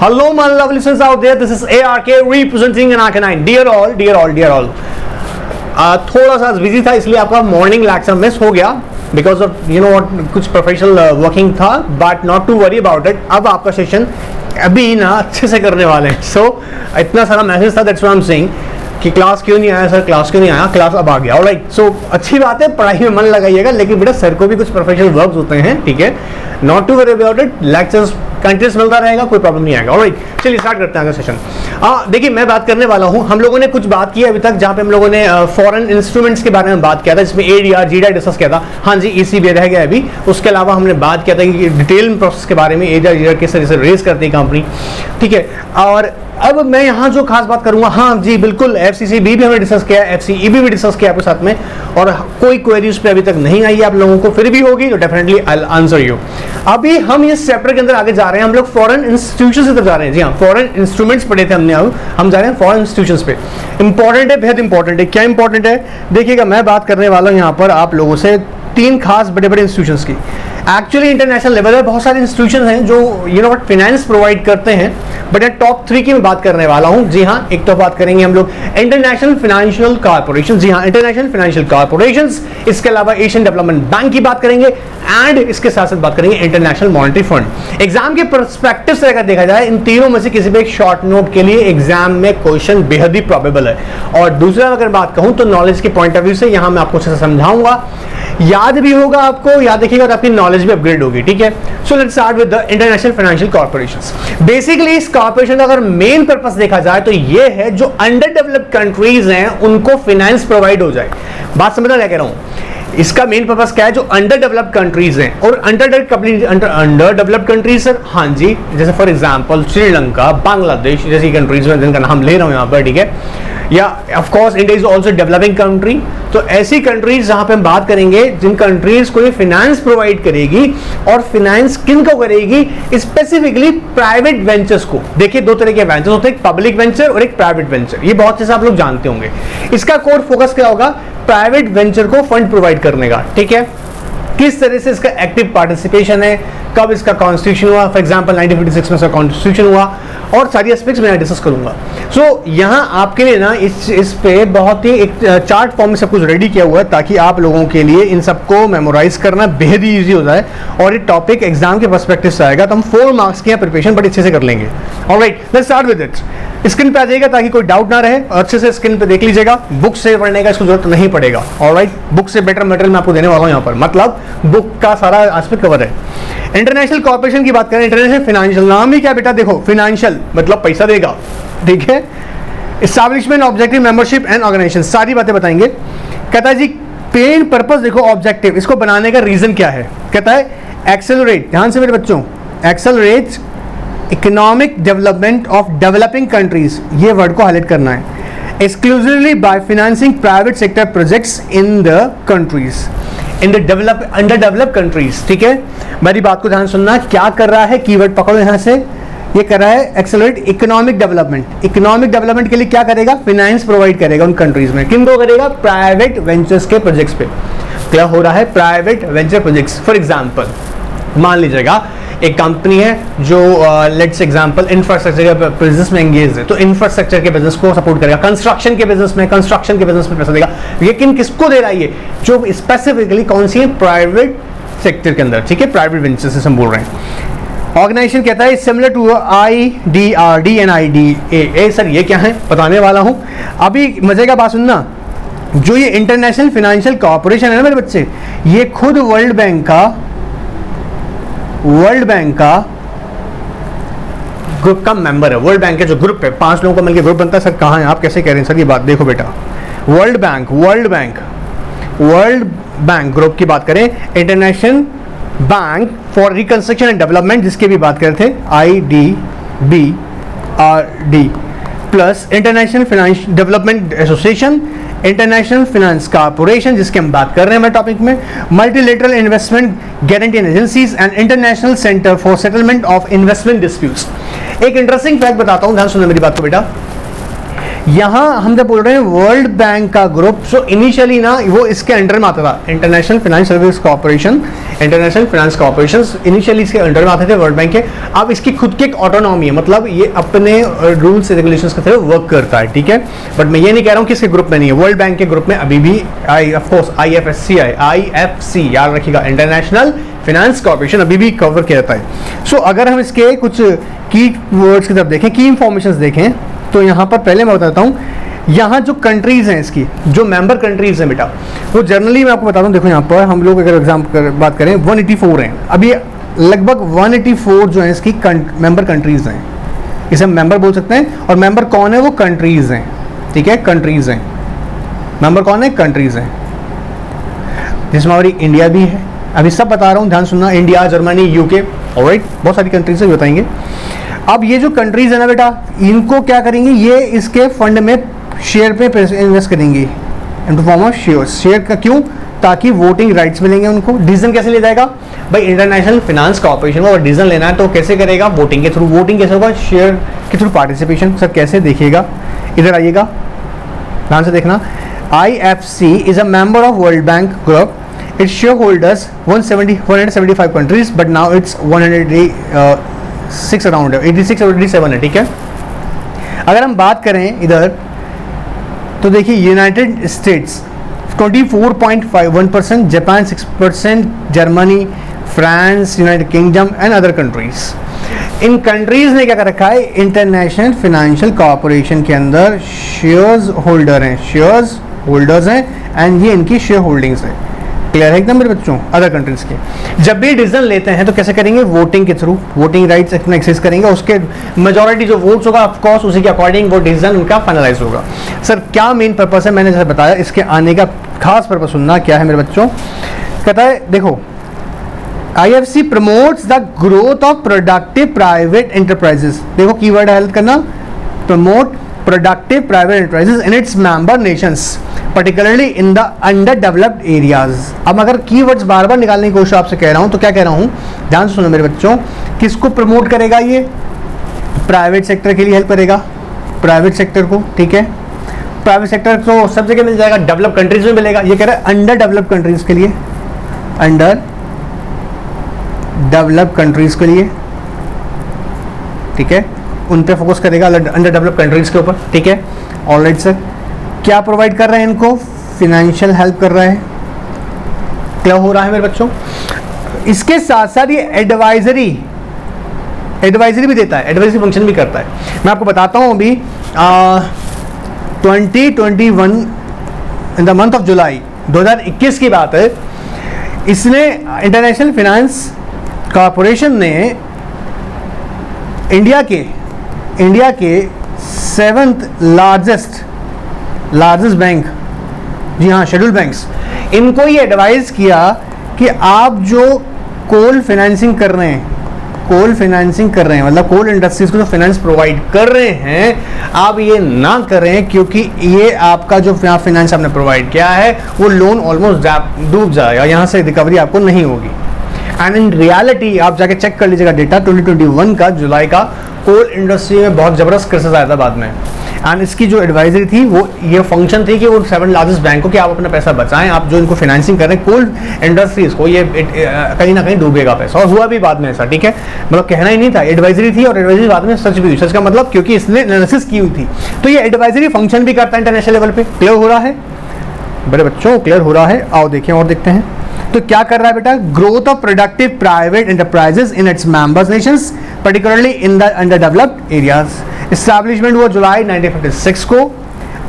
Hello, my lovely listeners out there. This is ARK representing an Arcanine. Dear all, dear all, dear all. थोड़ा सा busy था इसलिए आपका morning lecture miss हो गया because of कुछ प्रोफेशनल वर्किंग था, but not to worry about it. अब आपका सेशन अभी ना अच्छे से करने वाले हैं. सो इतना सारा मैसेज था, that's why I am saying कि क्लास क्यों नहीं आया सर, क्लास क्यों नहीं आया, क्लास अब आ गया. ऑलराइट, सो अच्छी बात है, पढ़ाई में मन लगाइएगा, लेकिन बेटा सर को भी कुछ प्रोफेशनल वर्क्स होते हैं, ठीक है. Not to worry about it, lectures continuous मिलता रहेगा, कोई प्रॉब्लम नहीं आएगा. ऑलराइट, चलिए स्टार्ट करते हैं सेशन. देखिए मैं बात करने वाला हूं, हम लोगों ने कुछ बात की अभी तक जहां पे हम लोगों ने फॉरेन इंस्ट्रूमेंट्स के बारे में बात किया था, जिसमें एडीआर जीडीआर डिस्कस किया था. हाँ जी, ईसीबी रह गया अभी. उसके अलावा हमने बात किया था कि डिटेल प्रोसेस के बारे में, एडीआर जीडीआर किस तरह से रेज करती है कंपनी, ठीक है. और अब मैं यहाँ जो खास बात करूंगा, हाँ जी बिल्कुल, एफसीसीबी भी हमने डिस्कस किया, एफसीईबी भी डिस्कस किया आपके साथ में, और कोई क्वेरी उस पर अभी तक नहीं आई है आप लोगों को, फिर भी होगी तो definitely I will answer you. अभी हम इस चैप्टर के अंदर आगे जा रहे हैं, हम लोग फॉरेन इंस्टीट्यूशंस की तरफ जा रहे हैं. जी हाँ, फॉरेन इंस्ट्रूमेंट्स पढ़े थे हमने, अब हम जा रहे हैं फॉरेन इंस्टीट्यूशंस पे. इंपॉर्टेंट है, बेहद इंपॉर्टेंट है. क्या इंपॉर्टेंट है देखिएगा, मैं बात करने वाला हूँ यहाँ पर आप लोगों से तीन खास बड़े बड़े इंस्टीट्यूशंस की. एक्चुअली इंटरनेशनल लेवल पर बहुत सारे इंस्टीट्यूशन हैं जो फाइनेंस प्रोवाइड करते हैं, बट मैं टॉप 3 की मैं बात करने वाला हूं. जी हाँ, एक तो बात करेंगे हम लोग इंटरनेशनल फाइनेंशियल कॉर्पोरेशन. जी हाँ, इंटरनेशनल फाइनेंशियल कॉर्पोरेशंस. इसके अलावा एशियन डेवलपमेंट बैंक की बात करेंगे, एंड इसके साथ साथ बात करेंगे इंटरनेशनल मॉनेटरी फंड. एग्जाम के पर्सपेक्टिव से अगर देखा जाए, इन तीनों में से किसी भी एक शॉर्ट नोट के लिए एग्जाम में क्वेश्चन बेहद ही प्रोबेबल है. और दूसरा अगर बात कहूं तो नॉलेज के पॉइंट ऑफ व्यू से यहां मैं आपको अच्छे से समझाऊंगा, याद भी होगा आपको, याद रखिएगा और आपकी नॉलेज भी अपग्रेड होगी, ठीक है. So let's start with the international financial corporations. Basically इस कॉर्पोरेशन का अगर मेन पर्पस देखा जाए तो ये है जो अंडर डेवलप्ड कंट्रीज हैं उनको फाइनेंस प्रोवाइड हो जाए. बात समझना क्या कह रहा हूं, इसका मेन पर्पस क्या है, जो अंडर डेवलप्ड कंट्रीज हैं. और अंडर डेवलप्ड कंट्रीज सर, हाँ जी, जैसे फॉर एग्जांपल श्रीलंका, बांग्लादेश जैसी कंट्रीज में जिनका नाम ले रहा हूं यहां पर, ठीक है. या of course India is also developing country. तो ऐसी कंट्रीज जहां पे हम बात करेंगे जिन कंट्रीज को ये फाइनेंस प्रोवाइड करेगी, और फाइनेंस किन को करेगी, स्पेसिफिकली प्राइवेट वेंचर्स को. देखिए दो तरह के वेंचर्स होते हैं, एक पब्लिक वेंचर और एक प्राइवेट वेंचर. ये बहुत से आप लोग जानते होंगे. इसका कोर फोकस क्या होगा, प्राइवेट वेंचर को फंड प्रोवाइड करने का, ठीक है. किस तरह से इसका एक्टिव पार्टिसिपेशन है, कब इसका कॉन्स्टिट्यूशन हुआ, फॉर एग्जांपल 1956 में इसका कॉन्स्टिट्यूशन हुआ, और सारी एस्पेक्ट्स मैं डिस्कस करूंगा. सो यहाँ आपके लिए ना इस पे बहुत ही एक चार्ट फॉर्म में सब कुछ रेडी किया हुआ है, ताकि आप लोगों के लिए इन सबको मेमोराइज करना बेहद ही ईजी हो जाए, और ये टॉपिक एग्जाम के पर्सपेक्टिव से आएगा, तो हम 4 मार्क्स की प्रिपरेशन बड़े अच्छे से कर लेंगे. Alright, let's start with it. Screen पे आ जाएगा ताकि कोई डाउट ना रहे, और अच्छे से स्क्रीन पे देख लीजिएगा. बुक से पढ़ने का इसको जरूरत नहीं पड़ेगा. ऑलराइट, बुक से बेटर मटेरियल मैं आपको देने वाला हूँ यहाँ पर, मतलब बुक का सारा एस्पेक्ट कवर है. इंटरनेशनल कॉर्पोरेशन की बात करें, इंटरनेशनल फाइनेंशियल, नाम ही क्या बेटा, देखो फाइनेंशियल मतलब पैसा देगा, ठीक है. Establishment, objective, membership and organisation, सारी बातें बताएंगे. कहता है जी मेन पर्पस, देखो ऑब्जेक्टिव, इसको बनाने का रीजन क्या है. कहता है एक्सेलरेट, ध्यान से मेरे बच्चों, accelerate economic development of developing countries, ये वर्ड को हाईलाइट करना है. Exclusively by financing private sector projects in the countries, in the under developed countries, ठीक है. मेरी बात को ध्यान सुनना, क्या कर रहा है, कीवर्ड पकड़ो यहां से. ये कर रहा है accelerate economic development. Economic development के लिए क्या करेगा, फाइनेंस प्रोवाइड करेगा उन कंट्रीज में. किन को करेगा, प्राइवेट वेंचर्स के प्रोजेक्ट्स पे. क्या हो रहा है, private venture projects. For example मान लीजिएगा एक कंपनी है जो लेट्स एग्जांपल इंफ्रास्ट्रक्चर के बिजनेस में एंगेज है, तो इंफ्रास्ट्रक्चर के बिजनेस को सपोर्ट करेगा. कंस्ट्रक्शन के बिजनेस में पैसा देगा. लेकिन किसको दे रहा है, ये जो स्पेसिफिकली कौन सी है, प्राइवेट सेक्टर के अंदर, ठीक है, प्राइवेट वेंचर से हम बोल रहे हैं. ऑर्गेनाइजेशन कहता है similar to IDRD and IDA. Sir ये क्या है, बताने वाला हूं. अभी मजे का बात सुनना, जो ये इंटरनेशनल फाइनेंशियल कॉर्पोरेशन है ना मेरे बच्चे, ये खुद वर्ल्ड बैंक ग्रुप का मेंबर है. वर्ल्ड बैंक के जो ग्रुप है, 5 लोगों का मिलकर ग्रुप बनता है. सर कहाँ है, आप कैसे कह रहे हैं सर ये बात, देखो बेटा, वर्ल्ड बैंक ग्रुप की बात करें, international bank for reconstruction and development जिसके भी बात कर रहे थे, IDBRD, plus international finance development association, international finance corporation जिसके हम बात कर रहे हैं हमारे टॉपिक में, multilateral investment guarantee agencies and international centre for settlement of investment disputes. एक इंटरेस्टिंग फैक्ट बताता हूं, ध्यान सुनना मेरी बात को बेटा. यहाँ हम जब बोल रहे हैं वर्ल्ड बैंक का ग्रुप, सो इनिशियली ना वो इसके अंडर में आता था, international finance service corporation, international finance corporation initially इसके अंडर में आते थे वर्ल्ड बैंक के। अब इसकी खुद की एक ऑटोनॉमी है, मतलब ये अपने रूल्स रेगुलेशंस के थ्रू वर्क करता है, ठीक है। बट मैं ये नहीं कह रहा हूँ कि इसके ग्रुप में नहीं है, वर्ल्ड बैंक के ग्रुप में अभी भी ऑफकोर्स IFSC याद रखिएगा, इंटरनेशनल फाइनेंस कॉर्पोरेशन अभी भी कवर किया जाता है। सो अगर हम इसके कुछ की वर्ड्स की तरफ देखें, की इंफॉर्मेशन देखें, तो यहाँ पर पहले मैं बताता हूँ, यहाँ जो कंट्रीज हैं इसकी, जो मेंबर कंट्रीज हैं बेटा, वो जनरली मैं आपको बताता हूँ। देखो यहाँ पर हम लोग अगर बात करें 184 हैं, अभी लगभग 184 जो है इसकी मेंबर कंट्रीज हैं, इसे हम मेंबर बोल सकते हैं। और मेंबर कौन है? वो कंट्रीज हैं, ठीक है, कंट्रीज हैं। मेंबर कौन है? कंट्रीज हैं, जिसमें हमारी इंडिया भी है। अभी सब बता रहा हूँ, ध्यान सुनना, इंडिया, जर्मनी, यूके, ऑलराइट, बहुत सारी कंट्रीज है, बताएंगे। अब ये जो कंट्रीज है ना बेटा, इनको क्या करेंगे, ये इसके फंड में शेयर पे इन्वेस्ट करेंगे in form of shares. Share का क्यों? ताकि वोटिंग राइट्स मिलेंगे उनको। डिसीजन कैसे ले जाएगा भाई? इंटरनेशनल फाइनेंस कॉर्पोरेशन को अगर डिसीजन लेना है तो कैसे करेगा? वोटिंग के थ्रू। वोटिंग कैसे होगा? शेयर के थ्रू पार्टिसिपेशन। सर कैसे? देखिएगा, इधर आइएगा, ध्यान से देखना। IFC is a member of world bank group. Its shareholders 175 countries, but now it's 106 around 86 और 87 है, ठीक है। अगर हम बात करें इधर तो देखिए, United states 24.51%, Japan 6%, Germany, France, United kingdom and other countries. In countries ने क्या कर रखा है? इंटरनेशनल फाइनेंशियल कॉर्पोरेशन के अंदर शेयर्स होल्डर हैं, शेयर्स होल्डर्स हैं, एंड ये इनकी शेयर होल्डिंग्स है। क्लियर है एकदम मेरे बच्चों? अदर कंट्रीज के जब भी डिसीजन लेते हैं तो कैसे करेंगे? वोटिंग के थ्रू। वोटिंग राइट्स अपना एक्सेस करेंगे, उसके मेजॉरिटी जो वोट्स होगा ऑफ कोर्स उसी के अकॉर्डिंग वो डिसीजन उनका फाइनलाइज होगा। सर क्या मेन पर्पस है? मैंने जैसे बताया, इसके आने का खास पर्पस सुनना क्या है मेरे बच्चों। कहता है देखो, IFC promotes the growth of productive private enterprises. देखो कीवर्ड है, हेल्प करना, promote productive private enterprises in its member Nations, particularly in the underdeveloped areas। अब अगर कीवर्ड्स बार बार निकालने की कोशिश आपसे कह रहा हूं तो क्या कह रहा हूं, ध्यान से सुनो मेरे बच्चों। किसको प्रमोट करेगा? ये प्राइवेट सेक्टर के लिए हेल्प करेगा, प्राइवेट सेक्टर को, ठीक है। प्राइवेट सेक्टर तो सब जगह मिल जाएगा, डेवलप कंट्रीज में मिलेगा। ये कह रहा है अंडर डेवलप कंट्रीज के लिए, अंडर डेवलप कंट्रीज के लिए, ठीक है, उन पे फोकस करेगा, अंडर डेवलप कंट्रीज के ऊपर, ठीक है। ऑलराइट सर, क्या प्रोवाइड कर रहे हैं इनको? फिनेंशियल हेल्प कर रहा है। क्लियर हो रहा है मेरे बच्चों? इसके साथ साथ ये एडवाइजरी भी देता है, एडवाइजरी फंक्शन भी करता है। मैं आपको बताता हूँ, अभी 2021 in the month of July 2021 की बात है, इसने इंटरनेशनल फाइनेंस कॉर्पोरेशन ने इंडिया के 7th लार्जेस्ट बैंक, जी हाँ, शेड्यूल बैंक्स, इनको ये एडवाइस किया कि आप जो कोल फाइनेंसिंग कर रहे हैं, मतलब कोल इंडस्ट्रीज को जो फाइनेंस प्रोवाइड कर रहे हैं, आप ये ना करें, क्योंकि ये आपका जो फाइनेंस आपने प्रोवाइड किया है वो लोन ऑलमोस्ट डूब जाएगा, यहाँ से रिकवरी आपको नहीं होगी। एंड इन रियलिटी आप जाके चेक कर लीजिएगा डेटा 2021 का जुलाई का, कोल इंडस्ट्री में बहुत ज़बरदस्त क्राइसिस आया था बाद में। एंड इसकी जो एडवाइजरी थी वो ये फंक्शन थी कि वो 7 लार्जेस्ट बैंकों के आप अपना पैसा बचाएं, आप जो इनको फाइनेंसिंग कर रहे हैं कोल इंडस्ट्रीज को, ये कहीं ना कहीं डूबेगा पैसा, और हुआ भी बाद में ऐसा, ठीक है। मतलब कहना ही नहीं था, एडवाइजरी थी और एडवाइजरी बाद में सच भी हुई। सच का मतलब क्योंकि इसने एनालिसिस की हुई थी, तो ये एडवाइजरी फंक्शन भी करता है इंटरनेशनल लेवल पे। क्लियर हो रहा है बड़े बच्चों? क्लियर हो रहा है? आओ देखें और देखते हैं। तो क्या कर रहा है बेटा? Growth of productive private enterprises in its members Nations, particularly in the अंडरडेवलप्ड areas. Establishment हुआ जुलाई 1956 को,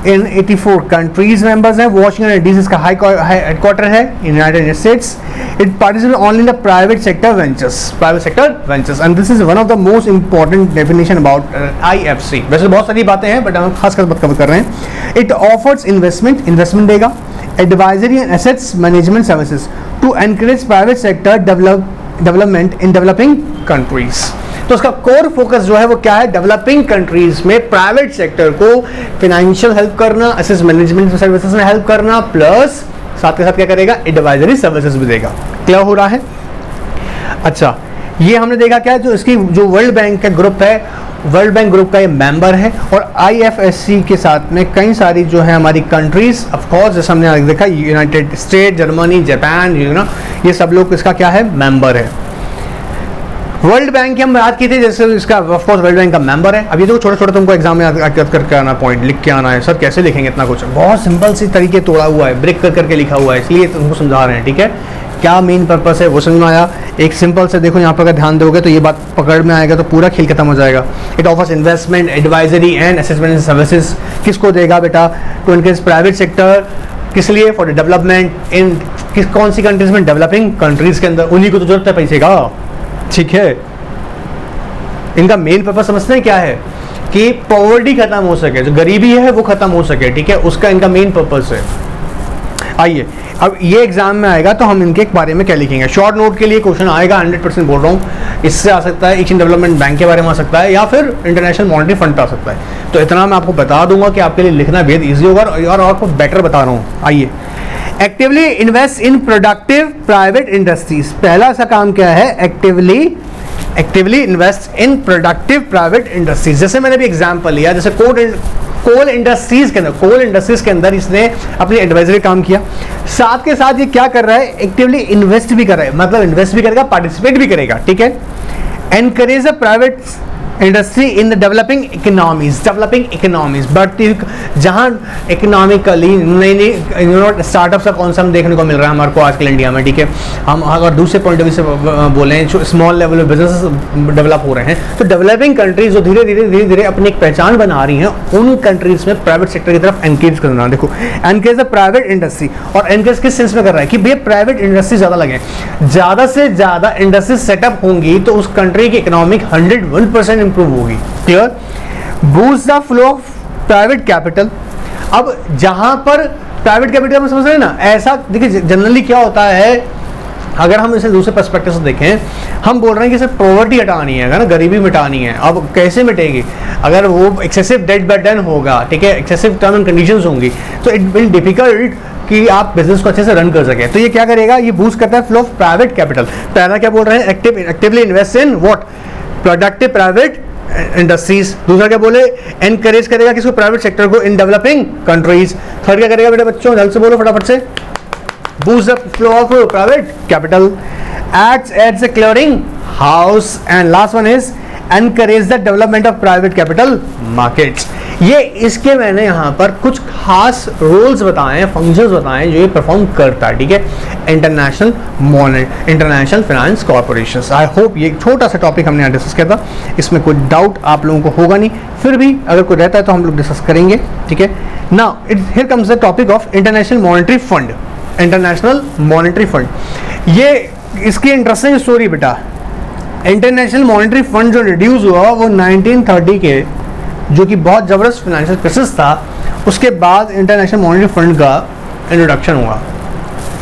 इन 84 कंट्रीज मेंबर्स हैं। वॉशिंगटन डीसी इसका हेडक्वार्टर है, United states. It participate only in the private sector ventures, and this is one of the most important definition about IFC। वैसे बहुत सारी बातें हैं बट हम खासकर बात कवर कर रहे हैं। इट ऑफर्स इन्वेस्टमेंट देगा, advisory and assets management services to encourage private sector development in developing countries. तो उसका कोर फोकस जो है वो क्या है? डेवलपिंग कंट्रीज में प्राइवेट सेक्टर को फाइनेंशियल हेल्प करना, एसेट मैनेजमेंट सर्विसेज में हेल्प करना, प्लस साथ के साथ क्या करेगा? एडवाइजरी सर्विसेज भी देगा। क्लियर हो रहा है? अच्छा, ये हमने देखा क्या, जो इसकी जो वर्ल्ड बैंक का ग्रुप है, वर्ल्ड बैंक ग्रुप का ये मेंबर है, और IFSC के साथ में कई सारी जो है हमारी कंट्रीज, ऑफ कोर्स जैसे हमने देखा यूनाइटेड स्टेट, जर्मनी, जापान, ये सब लोग इसका क्या है, मेंबर है। वर्ल्ड बैंक की हम बात की थी, जैसे इसका ऑफ कोर्स वर्ल्ड बैंक का मेंबर है। अभी तो छोटे छोटे तुमको एग्जाम में याद करके आना, पॉइंट लिख के आना है। सर कैसे लिखेंगे इतना कुछ, बहुत सिंपल सी तरीके तोड़ा हुआ है, ब्रेक कर करके लिखा हुआ है, इसलिए तुमको समझा रहे हैं, ठीक है। क्या मेन पर्पस है वो समझ में आया। एक सिंपल से देखो यहाँ पर अगर ध्यान दोगे तो ये बात पकड़ में आएगा तो पूरा खेल खत्म हो जाएगा। It offers investment, advisory and assessment services. किसको देगा बेटा, टू इनक्रीज प्राइवेट सेक्टर, किस लिए, फॉर डेवलपमेंट इन कौन सी कंट्रीज में, डेवलपिंग कंट्रीज के अंदर, उन्हीं को तो जरूरत है पैसे का, ठीक है। इनका मेन पर्पस समझते हैं क्या है, कि पॉवर्टी खत्म हो सके, जो गरीबी है वो खत्म हो सके, ठीक है, उसका इनका मेन पर्पस है। आइए अब ये एग्जाम में आएगा तो हम इनके बारे में क्या लिखेंगे। शॉर्ट नोट के लिए क्वेश्चन आएगा, 100% बोल रहा हूँ। इससे आ सकता है एशियन डेवलपमेंट बैंक के बारे में आ सकता है, या फिर इंटरनेशनल मॉनेटरी फंड पे आ सकता है। तो इतना मैं आपको बता दूंगा कि आपके लिए लिखना बेहद ईजी होगा, और आपको बेटर बता रहा हूँ। आइए, actively invest in productive private industries. पहला सा काम क्या है, actively invest in productive private industries. जैसे मैंने भी एग्जांपल लिया, जैसे कोल इंडस्ट्रीज के अंदर इसने अपनी एडवाइजरी काम किया, साथ के साथ ये क्या कर रहा है, एक्टिवली इन्वेस्ट भी कर रहा है, मतलब इन्वेस्ट भी करेगा, पार्टिसिपेट भी करेगा, ठीक है। Encourage a private industry in the developing economies, बढ़ती जहाँ इकोनॉमिकली नई स्टार्टअप्स का कॉन्सेप्ट देखने को मिल रहा है हमारे को आजकल इंडिया में, ठीक है। हम अगर दूसरे पॉइंट ऑफ व्यू से बोलें, जो स्मॉल लेवल में बिजनेस डेवलप हो रहे हैं, तो डेवलपिंग कंट्रीज जो धीरे धीरे अपनी एक पहचान बना रही हैं, उन कंट्रीज में प्राइवेट सेक्टर की तरफ एनकरेज करना। देखो, एनकरेज द प्राइवेट इंडस्ट्री, और एनकरेज किस सेंस में कर रहा है कि भैया प्राइवेट इंडस्ट्री ज़्यादा लगे, ज़्यादा से ज़्यादा इंडस्ट्री सेटअप होंगी तो उस कंट्री की इकोनॉमिक 101% इंप्रूव होगी। Clear. Boost the flow of private capital. अब जहां पर प्राइवेट कैपिटल में समझ रहे हैं ना, ऐसा देखिए जनरली क्या होता है, अगर हम इसे दूसरे पर्सपेक्टिव से देखें, हम बोल रहे हैं कि सिर्फ पॉवर्टी हटानी है ना, गरीबी मिटानी है। अब कैसे मिटेगी, अगर वो एक्सेसिव डेट बर्डन होगा, ठीक है, एक्सेसिव टर्म एंड कंडीशंस होंगी, तो इट विल डिफिकल्ट कि आप बिजनेस को अच्छे से रन कर सके। तो ये क्या करेगा, ये बूस्ट करता है फ्लो ऑफ प्राइवेट कैपिटल। पहला क्या बोल रहे हैं, actively invest in what, productive private industries. दूसरा क्या बोले, एनकरेज करेगा किसको, प्राइवेट सेक्टर को इन डेवलपिंग कंट्रीज। थर्ड क्या करेगा बेटा बच्चों, जल्द से बोलो फटाफट से, boost the flow of private capital, acts as a clearing house, and last one is encourage the development of private capital markets। ये इसके मैंने यहाँ पर कुछ खास रोल्स बताए हैं, फंक्शंस बताए हैं जो ये परफॉर्म करता है, ठीक है। International finance corporation. I hope ये छोटा सा टॉपिक हमने यहाँ डिस्कस किया था, इसमें कोई डाउट आप लोगों को होगा नहीं, फिर भी अगर कोई रहता है तो हम लोग डिस्कस करेंगे, ठीक है। Now here comes the topic of international Monetary fund. International Monetary fund, ये इसकी इंटरेस्टिंग स्टोरी बेटा। इंटरनेशनल मॉनेटरी फंड जो रिड्यूस हुआ वो 1930 के, जो कि बहुत ज़बरदस्त फाइनेंशियल क्राइसिस था, उसके बाद इंटरनेशनल मॉनेटरी फंड का इंट्रोडक्शन हुआ।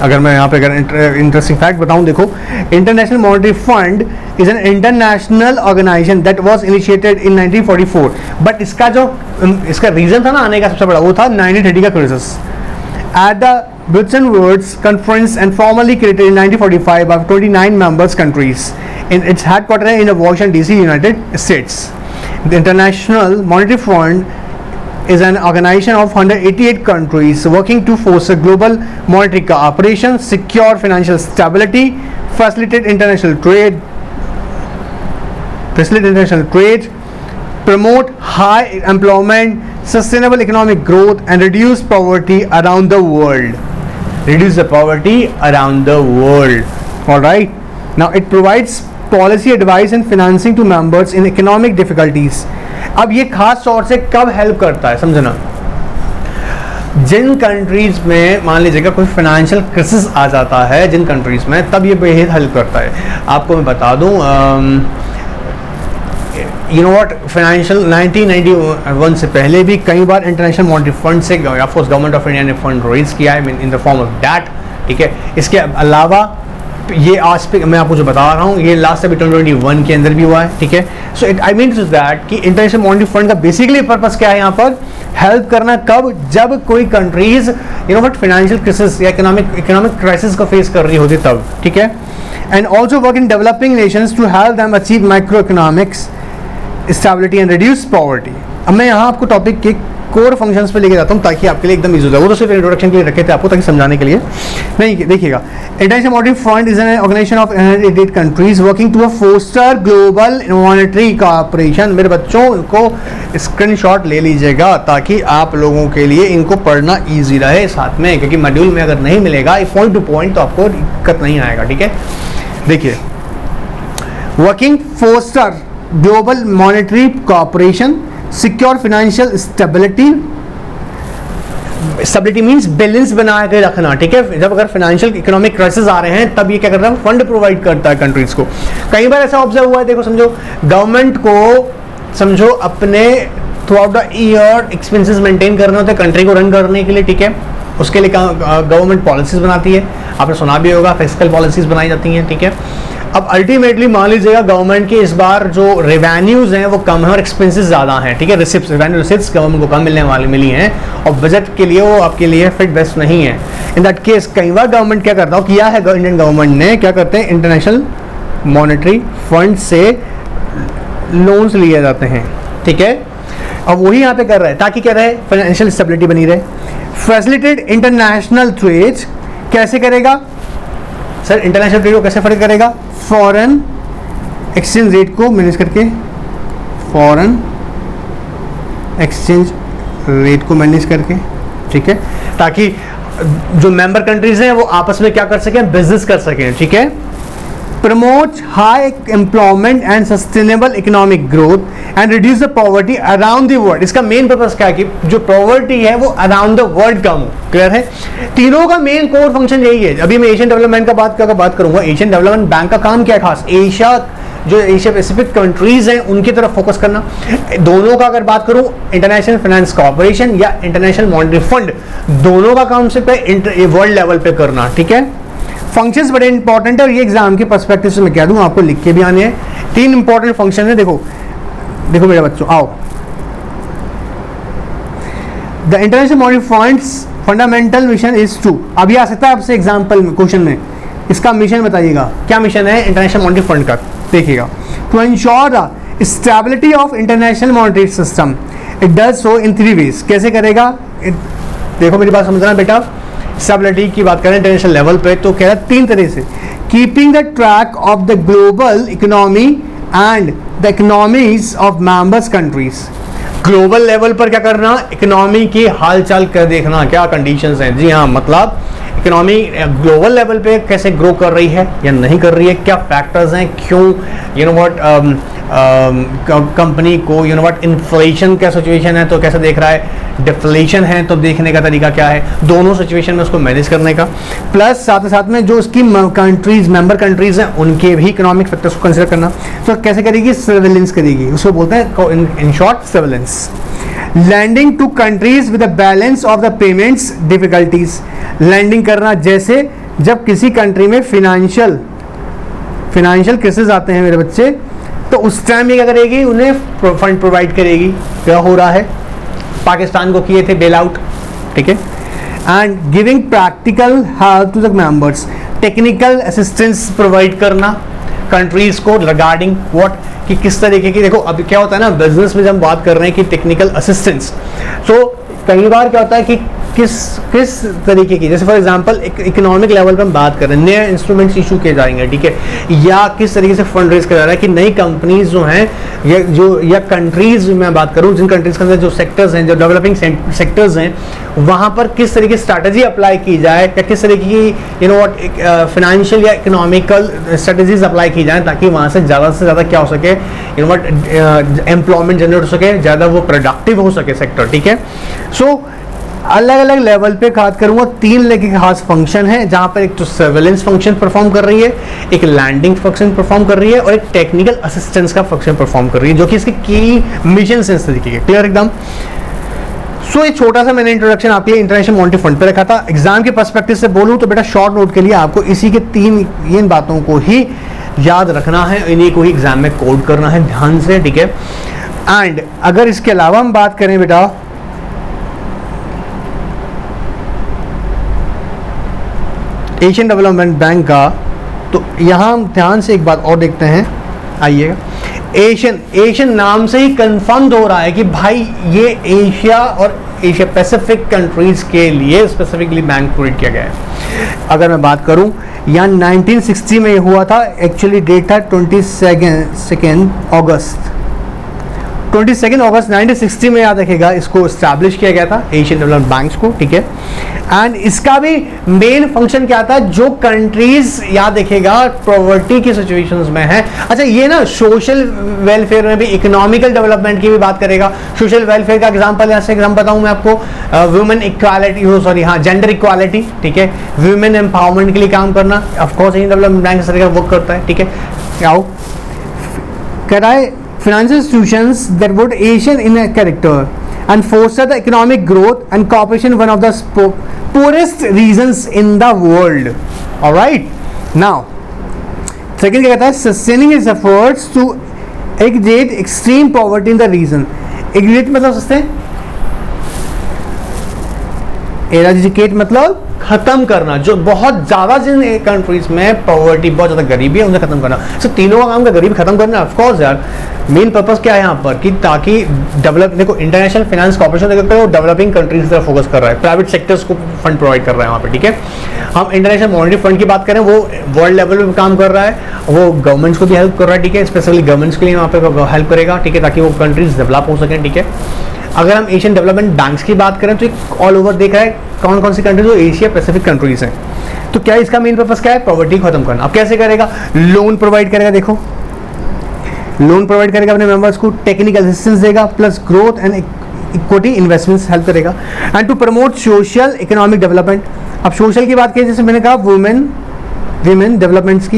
अगर मैं यहाँ पे अगर इंटरेस्टिंग फैक्ट बताऊँ, देखो, International Monetary Fund is an international organisation that was initiated in 1944, but इसका रीज़न था ना आने का सबसे बड़ा, वो था 1930 का crisis. At the Bretton Woods Conference and formally created in 1945 by 29 members countries. Its headquarters in Washington DC, United States. The International Monetary Fund is an organization of 188 countries working to foster global monetary cooperation, secure financial stability, facilitate international trade, promote high employment, sustainable economic growth, and reduce poverty around the world. All right. Now it provides policy advice and financing to members in economic difficulties. अब ये खास तौर से कब help करता है समझना, जिन countries में मान लीजिएगा कोई फाइनेंशियल क्राइसिस आ जाता है जिन कंट्रीज में, तब ये बेहद हेल्प करता है। आपको मैं बता दूं, यू नो व्हाट, फाइनेंशियल 1991 से पहले भी कई बार इंटरनेशनल मॉनेटरी फंड से ऑफकोर्स गवर्नमेंट ऑफ इंडिया ने फंड रेज किया है in the form of that, ठीक है। इसके अलावा ये आज पे मैं आपको जो बता रहा हूँ, ये लास्ट अभी 2021 के अंदर भी हुआ है, ठीक है। So it I mean that कि इंटरनेशनल मॉनेटरी फंड का बेसिकली पर्पस क्या है यहाँ पर, हेल्प करना कब, जब कोई कंट्रीज फाइनेंशियल क्राइसिस या इकोनॉमिक क्राइसिस को फेस कर रही होती तब, ठीक है। And also work in developing nations to help them achieve micro economics stability and reduce poverty. अब मैं यहाँ आपको टॉपिक के कोर फंक्शंस पे लेके जाता हूँ ताकि आपके लिए एकदम इजी हो जाए। वो तो सिर्फ इंट्रोडक्शन के लिए रखे थे आपको, ताकि समझाने के लिए नहीं। देखिएगा, International Monetary Fund is an organisation of 188 countries working to foster global monetary cooperation. मेरे बच्चों को स्क्रीनशॉट ले लीजिएगा ताकि आप लोगों के लिए इनको पढ़ना ईजी रहे साथ में, क्योंकि मॉड्यूल में अगर नहीं मिलेगा पॉइंट टू पॉइंट तो आपको दिक्कत नहीं आएगा, ठीक है। देखिए, working foster global monetary cooperation, secure financial stability means balance बना के रखना, ठीक है। जब अगर फाइनेंशियल इकोनॉमिक क्राइसिस आ रहे हैं तब ये क्या करता है, फंड प्रोवाइड करता है कंट्रीज को। कई बार ऐसा ऑब्जर्व हुआ है, देखो समझो गवर्नमेंट को समझो अपने through out the year expenses maintain करने होते हैं कंट्री को रन करने के लिए, ठीक है। उसके लिए गवर्नमेंट पॉलिसीज बनाती है, आपने सुना भी होगा फिस्कल पॉलिसीज बनाई जाती हैं, ठीक है। अब अल्टीमेटली मान लीजिएगा गवर्नमेंट के इस बार जो रेवेन्यूज हैं वो कम है और एक्सपेंसेस ज़्यादा हैं, ठीक है। रेवेन्यू रिसिप्ट्स गवर्नमेंट को कम मिली हैं और बजट के लिए वो आपके लिए फिट बेस्ट नहीं है। इन दैट केस कई बार गवर्नमेंट क्या करता है, किया है इंडियन गवर्नमेंट ने, क्या करते हैं, इंटरनेशनल मॉनेटरी फंड से लोन्स लिए जाते हैं, ठीक है। अब वही यहाँ पे कर रहे हैं ताकि क्या रहे, फाइनेंशियल स्टेबिलिटी बनी रहे। फैसिलिटेट इंटरनेशनल ट्रेड कैसे करेगा सर, इंटरनेशनल ट्रेड को कैसे फर्क करेगा, फॉरेन एक्सचेंज रेट को मैनेज करके, फॉरेन एक्सचेंज रेट को मैनेज करके, ठीक है, ताकि जो मेंबर कंट्रीज हैं वो आपस में क्या कर सकें, बिजनेस कर सकें, ठीक है। Promote high employment and sustainable economic growth and reduce the poverty around the world. इसका मेन पर्पस क्या है कि जो पॉवर्टी है वो अराउंड द वर्ल्ड कम हो, क्लियर है। तीनों का मेन कोर फंक्शन यही है। अभी मैं एशियन डेवलपमेंट का बात करूंगा। एशियन डेवलपमेंट बैंक का काम क्या है खास, जो एशिया पैसिफिक कंट्रीज हैं उनकी तरफ फोकस करना। दोनों का अगर बात करूं, इंटरनेशनल फाइनेंस कॉर्पोरेशन या इंटरनेशनल मॉनेटरी फंड, दोनों का काम सिर्फ वर्ल्ड लेवल पे करना, ठीक है। फंक्शंस बड़े इंपॉर्टेंट है और ये एग्जाम के पर्सपेक्टिव से मैं कह दूं, आपको लिख के भी आने हैं। 3 इंपॉर्टेंट फंक्शन है, देखो मेरे बच्चों, आओ। The International Monetary Fund's fundamental mission is to, अभी आ सकता है आपसे एग्जाम्पल क्वेश्चन में, इसका मिशन बताइएगा, क्या मिशन है इंटरनेशनल मॉनेटरी फंड का, देखिएगा। To ensure the stability of international monetary system, it does so in 3 ways. कैसे करेगा, देखो मेरी बात समझना बेटा। स्टेबिलिटी की बात करें इंटरनेशनल लेवल पे तो कह रहा है 3 तरह से, keeping the track of the global economy and the economies of members countries. Global level पर क्या करना, इकोनॉमी की हालचाल कर देखना, क्या कंडीशंस हैं। जी हाँ, मतलब इकोनॉमी ग्लोबल लेवल पे कैसे ग्रो कर रही है या नहीं कर रही है, क्या फैक्टर्स हैं, क्यों कंपनी को इन्फ्लेशन क्या सिचुएशन है तो कैसे देख रहा है, डिफ्लेशन है तो देखने का तरीका क्या है, दोनों सिचुएशन में उसको मैनेज करने का। प्लस साथ में जो उसकी कंट्रीज मेंबर कंट्रीज हैं उनके भी इकोनॉमिक फैक्टर्स को कंसिडर करना। तो कैसे करेगी, सर्वेलेंस करेगी, उसको बोलते हैं in short surveillance. Lending to countries with the balance of the payments difficulties, lending करना जैसे जब किसी कंट्री में फिनेंशियल क्राइसिस आते हैं मेरे बच्चे, तो उस टाइम ये क्या करेगी, उन्हें फंड प्रोवाइड करेगी। क्या हो रहा है, पाकिस्तान को किए थे बेल आउट, ठीक है। And giving practical help to the members, technical assistance provide करना कंट्रीज को रिगार्डिंग व्हाट, कि किस तरीके की, देखो अब क्या होता है ना बिजनेस में जब हम बात कर रहे हैं कि टेक्निकल असिस्टेंस, तो कई बार क्या होता है कि किस तरीके की, जैसे फॉर एग्जांपल इकोनॉमिक लेवल पे हम बात कर रहे हैं, नए इंस्ट्रूमेंट्स इशू किए जाएंगे, ठीक है, या किस तरीके से फंड रेज किया जा रहा है कि नई कंपनीज जो हैं या कंट्रीज में बात करूं, जिन कंट्रीज के अंदर जो सेक्टर्स हैं, जो डेवलपिंग सेक्टर्स हैं, वहां पर किस तरीके की स्ट्रैटेजी अप्लाई की जाए, या किस तरीके की फाइनेंशियल या इकोनॉमिकल स्ट्रैटेजीज अप्लाई की जाए ताकि वहां से ज़्यादा क्या हो सके, एम्प्लॉयमेंट जनरेट हो सके, ज़्यादा वो प्रोडक्टिव हो सके सेक्टर, ठीक है। सो अलग अलग लेवल पे बात करूंगा, 3 लेके खास फंक्शन है जहां पर एक तो सर्वेलेंस फंक्शन परफॉर्म कर रही है, एक लैंडिंग फंक्शन परफॉर्म कर रही है और एक टेक्निकल असिस्टेंस का फंक्शन परफॉर्म कर रही है, जो कि इसके की मिशन से इस तरीके के, क्लियर एकदम। सो ये छोटा सा मैंने इंट्रोडक्शन आपके लिए इंटरनेशनल मॉनेटरी फंड पे रखा था। एग्जाम के पर्सपेक्टिव से बोलूं तो बेटा शॉर्ट नोट के लिए आपको इसी के 3 इन बातों को ही याद रखना है, इन्हीं को ही एग्जाम में कोड करना है ध्यान से, ठीक है। एंड अगर इसके अलावा हम बात करें बेटा एशियन डेवलपमेंट बैंक का, तो यहाँ हम ध्यान से एक बात और देखते हैं, आइएगा। एशियन नाम से ही कंफर्म हो रहा है कि भाई ये एशिया और एशिया पैसिफिक कंट्रीज के लिए स्पेसिफिकली बैंक क्रिएट किया गया है। अगर मैं बात करूं, यहाँ 1960 में ये हुआ था, एक्चुअली डेट था 22 अगस्त 1960 में याद रखेगा, इसको इस्टेब्लिश किया गया था एशियन डेवलपमेंट बैंक को, ठीक है। एंड इसका भी मेन फंक्शन क्या था, जो कंट्रीज याद रखेगा पॉवर्टी की सिचुएशंस में है, अच्छा ये ना सोशल वेलफेयर में भी, इकोनॉमिकल डेवलपमेंट की भी बात करेगा। सोशल वेलफेयर का एग्जांपल, ऐसे एग्जांपल बताऊं मैं आपको, वुमेन इक्वालिटी, सॉरी हाँ जेंडर इक्वालिटी, ठीक है, वुमेन एम्पावरमेंट के लिए काम करना, ऑफकोर्स एशियन डेवलपमेंट बैंक इस तरह का वर्क करता है, ठीक है। आओ कराए financial institutions that would Asian in character and foster the economic growth and cooperation, one of the poorest regions in the world. All right. Now, second क्या कहता है, sustaining its efforts to eradicate extreme poverty in the region. eradicate मतलब सस्ते, eradicate मतलब खत्म करना, जो बहुत ज्यादा जिन कंट्रीज में पॉवर्टी, बहुत ज्यादा गरीबी है, उन्हें खत्म करना। सो तीनों का काम का गरीबी खत्म करना, ऑफ कोर्स यार मेन पर्पस क्या है यहाँ पर, कि ताकि डेवलप, देखो इंटरनेशनल फाइनेंस कॉर्पोरेशन देखते हो डेवलपिंग कंट्रीज की तरफ फोकस कर रहा है, प्राइवेट सेक्टर्स को फंड प्रोवाइड कर रहा है वहाँ पे, ठीक है। हम इंटरनेशनल मॉनेटरी फंड की बात करें, वो वर्ल्ड लेवल पे काम कर रहा है, वो गवर्नमेंट्स को भी हेल्प कर रहा है, ठीक है, स्पेशली गवर्नमेंट्स के लिए वहाँ पे हेल्प करेगा, ठीक है, ताकि वो कंट्रीज डेवलप हो सकें, ठीक है। अगर हम एशियन डेवलपमेंट बैंक्स की बात करें, तो ऑल ओवर देख रहा है कौन कौन सी कंट्रीज, जो एशिया पैसिफिक कंट्रीज हैं। तो क्या इसका मेन पर्पस क्या है, पॉवर्टी खत्म करना। अब कैसे करेगा, लोन प्रोवाइड करेगा, देखो लोन प्रोवाइड करेगा अपने मेंबर्स को, टेक्निकल असिस्टेंस देगा, plus growth and equity investments help करेगा, and to promote social economic development. अब सोशल की बात करें, जैसे मैंने कहा वुमेन डेवलपमेंट्स की,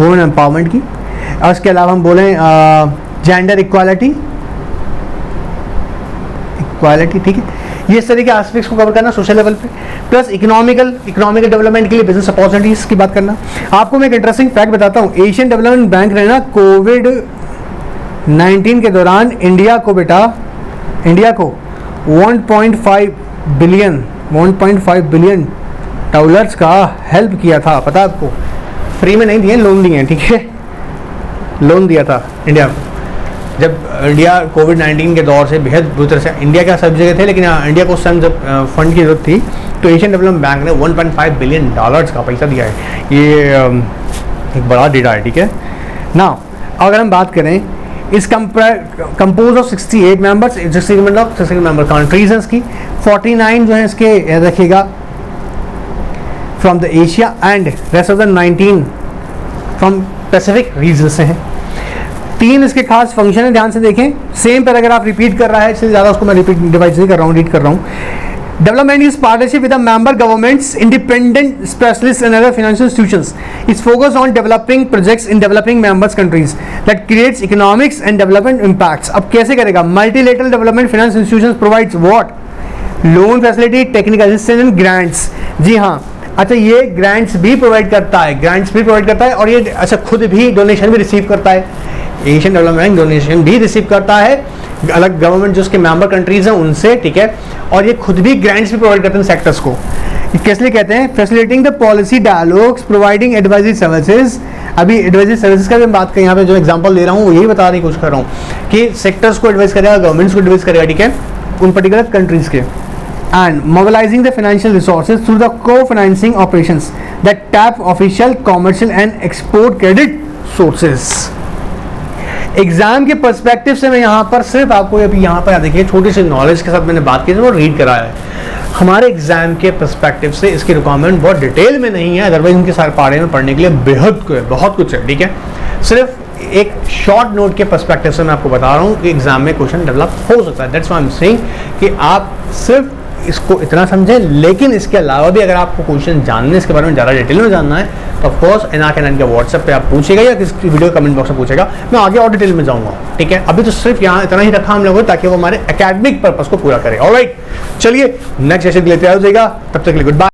एम्पावरमेंट की, और उसके अलावा हम बोलें जेंडर इक्वालिटी, ठीक है, ये इस तरह के एस्पेक्ट्स को कवर करना सोशल लेवल पे, प्लस इकोनॉमिकल डेवलपमेंट के लिए बिजनेस अपॉर्चुनिटीज की बात करना। आपको मैं एक इंटरेस्टिंग फैक्ट बताता हूँ, एशियन डेवलपमेंट बैंक ने ना कोविड-19 के दौरान इंडिया को 1.5 बिलियन डॉलर्स का हेल्प किया था, पता आपको, फ्री में नहीं दिए, लोन दिए, ठीक है, लोन दिया था इंडिया को। जब इंडिया कोविड-19 के दौर से बेहद बुरी तरह से, इंडिया का सब जगह थे, लेकिन इंडिया को उस टाइम जब फंड की जरूरत थी, तो एशियन डेवलपमेंट बैंक ने 1.5 बिलियन डॉलर्स का पैसा दिया है। ये एक बड़ा डेटा है, ठीक है ना। अगर हम बात करें, इस compose of 68 members, 60 member countries हैं इसकी, 49 जो है इसके रखेगा from the Asia and rest of the 19 from Pacific region से हैं। 3 इसके खास फंक्शन है, ध्यान से देखें, सेम पैराग्राफ रिपीट कर रहा है, इससे ज़्यादा उसको मैं डिवाइड नहीं कर रहा हूँ, रीड कर रहा हूँ। Development is partnership with the member governments, independent specialist and other financial institutions, is focus on developing projects in developing members countries that creates economics and development impacts. अब कैसे करेगा, multilateral development finance institutions provides what, loan facility, technical assistance and grants. जी हाँ, अच्छा ये grants भी provide करता है, और ये अच्छा खुद भी डोनेशन भी रिसीव करता है, एशियन डेवलपमेंट डोनेशन भी रिसीव करता है अलग गवर्नमेंट जो उसके मेंबर कंट्रीज हैं उनसे, ठीक है, और ये खुद भी ग्रांट्स भी प्रोवाइड करते हैं सेक्टर्स को। किस लिए कहते हैं, facilitating the policy dialogues, providing advisory services. अभी एडवाइजरी सर्विसेज का भी बात करें, यहाँ पे जो एग्जांपल दे रहा हूँ यही बताने की कोशिश कर रहा हूँ कि सेक्टर्स को एडवाइस करेगा, गवर्नमेंट्स को एडवाइस करेगा, ठीक है, उन पर्टिकुलर कंट्रीज के, and mobilizing the financial resources through the co-financing operations that tap official, commercial and export credit sources। Exam के पर्सपेक्टिव से मैं यहाँ पर सिर्फ आपको अभी यहाँ पर देखिए छोटी सी नॉलेज के साथ मैंने बात की, वो रीड कराया है। हमारे एग्जाम के पर्सपेक्टिव से इसकी रिक्वायरमेंट बहुत डिटेल में नहीं है, अदरवाइज उनके सारे पारे में पढ़ने के लिए बहुत कुछ है, ठीक है। सिर्फ एक शॉर्ट नोट के पर्सपेक्टिव से मैं आपको बता रहा हूँ कि एग्जाम में क्वेश्चन डेवलप हो सकता है। That's why I am saying कि आप सिर्फ इसको इतना समझें, लेकिन इसके अलावा भी अगर आपको क्वेश्चन जानने इसके बारे में ज़्यादा डिटेल में जानना है तो ऑफकोर्स NRK9 के व्हाट्सएप पे आप पूछेगा या किसी वीडियो कमेंट बॉक्स में पूछेगा, मैं आगे और डिटेल में जाऊँगा, ठीक है। अभी तो सिर्फ यहाँ इतना ही रखा हम लोगों ने ताकि वो हमारे एकेडमिक पर्पस को पूरा करे। ऑलराइट, चलिए नेक्स्ट सेशन के लिए तैयार हो जाएगा, तब तक के लिए गुड बाय।